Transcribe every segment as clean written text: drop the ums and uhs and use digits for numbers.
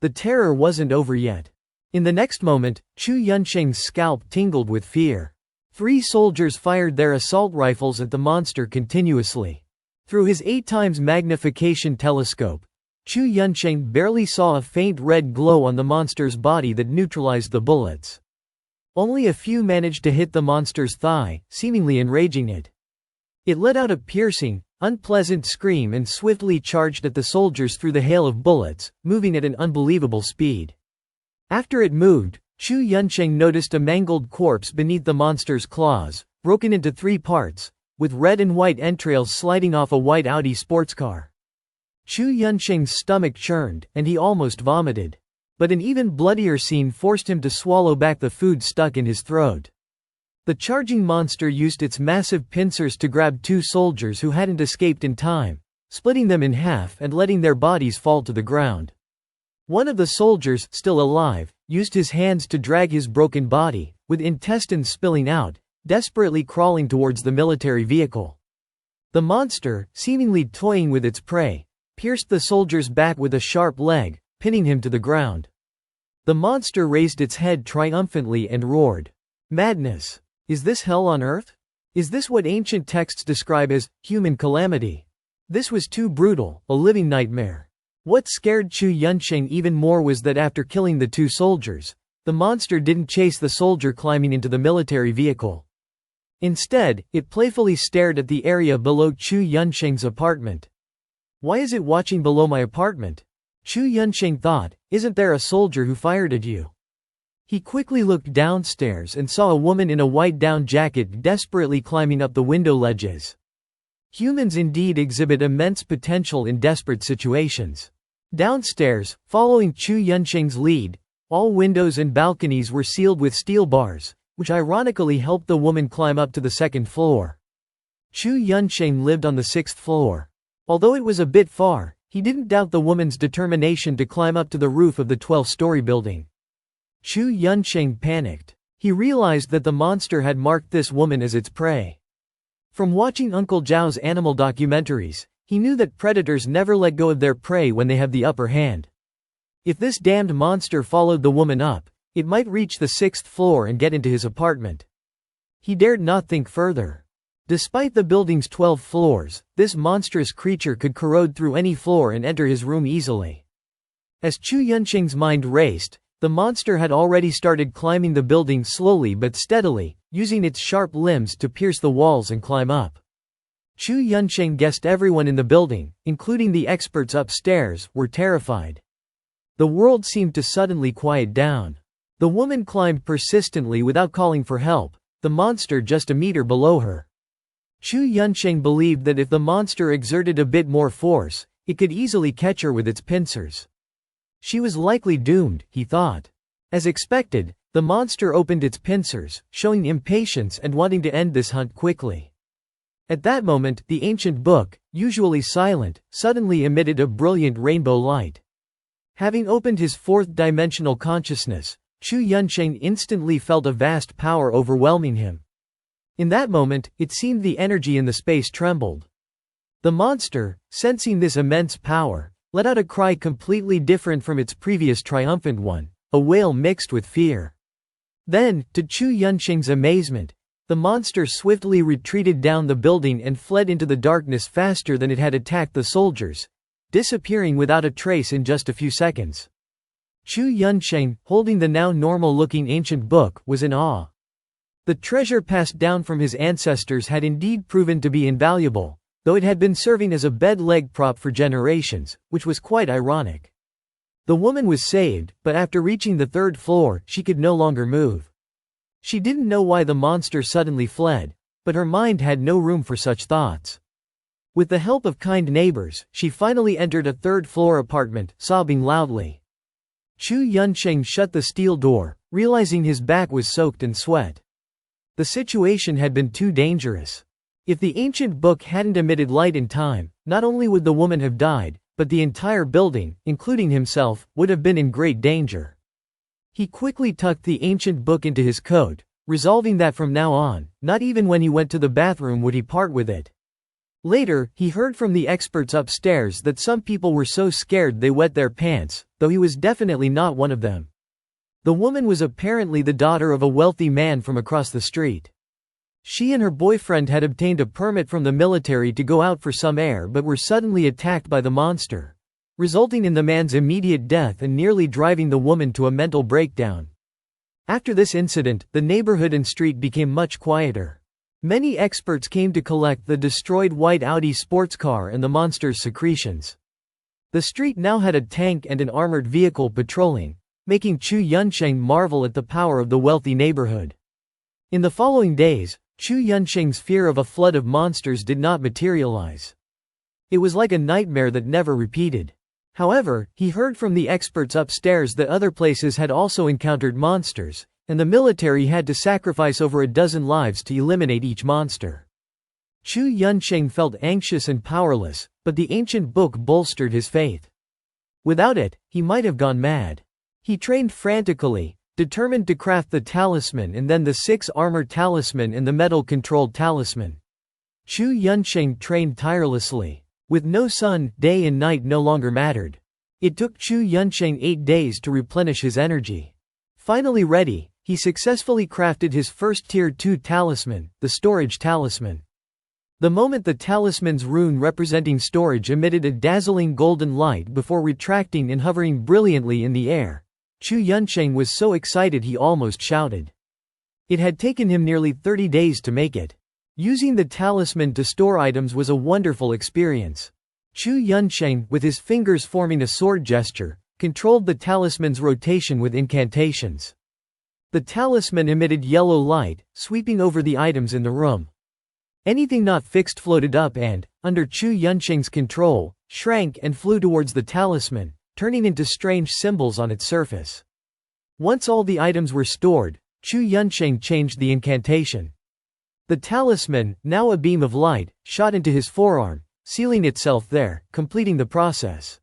The terror wasn't over yet. In the next moment, Chu Yunsheng's scalp tingled with fear. 3 soldiers fired their assault rifles at the monster continuously. Through his 8 times magnification telescope, Chu Yunsheng barely saw a faint red glow on the monster's body that neutralized the bullets. Only a few managed to hit the monster's thigh, seemingly enraging it. It let out a piercing, unpleasant scream and swiftly charged at the soldiers through the hail of bullets, moving at an unbelievable speed. After it moved, Chu Yunsheng noticed a mangled corpse beneath the monster's claws, broken into 3 parts, with red and white entrails sliding off a white Audi sports car. Chu Yunsheng's stomach churned, and he almost vomited. But an even bloodier scene forced him to swallow back the food stuck in his throat. The charging monster used its massive pincers to grab 2 soldiers who hadn't escaped in time, splitting them in half and letting their bodies fall to the ground. One of the soldiers, still alive, used his hands to drag his broken body, with intestines spilling out, desperately crawling towards the military vehicle. The monster, seemingly toying with its prey, pierced the soldier's back with a sharp leg, pinning him to the ground. The monster raised its head triumphantly and roared, "Madness! Is this hell on earth? Is this what ancient texts describe as human calamity? This was too brutal, a living nightmare." What scared Chu Yunsheng even more was that after killing the 2 soldiers, the monster didn't chase the soldier climbing into the military vehicle. Instead, it playfully stared at the area below Chu Yunsheng's apartment. "Why is it watching below my apartment?" Chu Yunsheng thought, "Isn't there a soldier who fired at you?" He quickly looked downstairs and saw a woman in a white down jacket desperately climbing up the window ledges. Humans indeed exhibit immense potential in desperate situations. Downstairs, following Chu Yunsheng's lead, all windows and balconies were sealed with steel bars, which ironically helped the woman climb up to the 2nd floor. Chu Yunsheng lived on the 6th floor. Although it was a bit far, he didn't doubt the woman's determination to climb up to the roof of the 12-story building. Chu Yunsheng panicked. He realized that the monster had marked this woman as its prey. From watching Uncle Zhao's animal documentaries, he knew that predators never let go of their prey when they have the upper hand. If this damned monster followed the woman up, it might reach the 6th floor and get into his apartment. He dared not think further. Despite the building's 12 floors, this monstrous creature could corrode through any floor and enter his room easily. As Chu Yunsheng's mind raced, the monster had already started climbing the building slowly but steadily, using its sharp limbs to pierce the walls and climb up. Chu Yunsheng guessed everyone in the building, including the experts upstairs, were terrified. The world seemed to suddenly quiet down. The woman climbed persistently without calling for help, the monster just a meter below her. Chu Yunsheng believed that if the monster exerted a bit more force, it could easily catch her with its pincers. She was likely doomed, he thought. As expected, the monster opened its pincers, showing impatience and wanting to end this hunt quickly. At that moment, the ancient book, usually silent, suddenly emitted a brilliant rainbow light. Having opened his 4th-dimensional consciousness, Chu Yunsheng instantly felt a vast power overwhelming him. In that moment, it seemed the energy in the space trembled. The monster, sensing this immense power, let out a cry completely different from its previous triumphant one, a wail mixed with fear. Then, to Chu Yunsheng's amazement, the monster swiftly retreated down the building and fled into the darkness faster than it had attacked the soldiers, disappearing without a trace in just a few seconds. Chu Yunsheng, holding the now normal-looking ancient book, was in awe. The treasure passed down from his ancestors had indeed proven to be invaluable, though it had been serving as a bed-leg prop for generations, which was quite ironic. The woman was saved, but after reaching the 3rd floor, she could no longer move. She didn't know why the monster suddenly fled, but her mind had no room for such thoughts. With the help of kind neighbors, she finally entered a 3rd-floor apartment, sobbing loudly. Chu Yunsheng shut the steel door, realizing his back was soaked in sweat. The situation had been too dangerous. If the ancient book hadn't emitted light in time, not only would the woman have died, but the entire building, including himself, would have been in great danger. He quickly tucked the ancient book into his coat, resolving that from now on, not even when he went to the bathroom would he part with it. Later, he heard from the experts upstairs that some people were so scared they wet their pants, though he was definitely not one of them. The woman was apparently the daughter of a wealthy man from across the street. She and her boyfriend had obtained a permit from the military to go out for some air but were suddenly attacked by the monster, resulting in the man's immediate death and nearly driving the woman to a mental breakdown. After this incident, the neighborhood and street became much quieter. Many experts came to collect the destroyed white Audi sports car and the monster's secretions. The street now had a tank and an armored vehicle patrolling, making Chu Yunsheng marvel at the power of the wealthy neighborhood. In the following days, Chu Yunsheng's fear of a flood of monsters did not materialize. It was like a nightmare that never repeated. However, he heard from the experts upstairs that other places had also encountered monsters, and the military had to sacrifice over a dozen lives to eliminate each monster. Chu Yunsheng felt anxious and powerless, but the ancient book bolstered his faith. Without it, he might have gone mad. He trained frantically, determined to craft the talisman and then the 6 armor talisman and the metal-controlled talisman. Chu Yunsheng trained tirelessly. With no sun, day and night no longer mattered. It took Chu Yunsheng 8 days to replenish his energy. Finally ready, he successfully crafted his first Tier 2 talisman, the storage talisman. The moment the talisman's rune representing storage emitted a dazzling golden light before retracting and hovering brilliantly in the air, Chu Yunsheng was so excited he almost shouted. It had taken him nearly 30 days to make it. Using the talisman to store items was a wonderful experience. Chu Yunsheng, with his fingers forming a sword gesture, controlled the talisman's rotation with incantations. The talisman emitted yellow light, sweeping over the items in the room. Anything not fixed floated up and, under Chu Yunsheng's control, shrank and flew towards the talisman, turning into strange symbols on its surface. Once all the items were stored, Chu Yunsheng changed the incantation. The talisman, now a beam of light, shot into his forearm, sealing itself there, completing the process.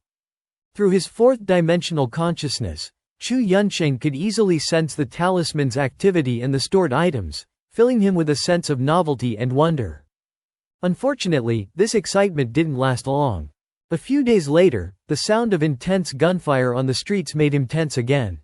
Through his fourth-dimensional consciousness, Chu Yunsheng could easily sense the talisman's activity and the stored items, filling him with a sense of novelty and wonder. Unfortunately, this excitement didn't last long. A few days later, the sound of intense gunfire on the streets made him tense again.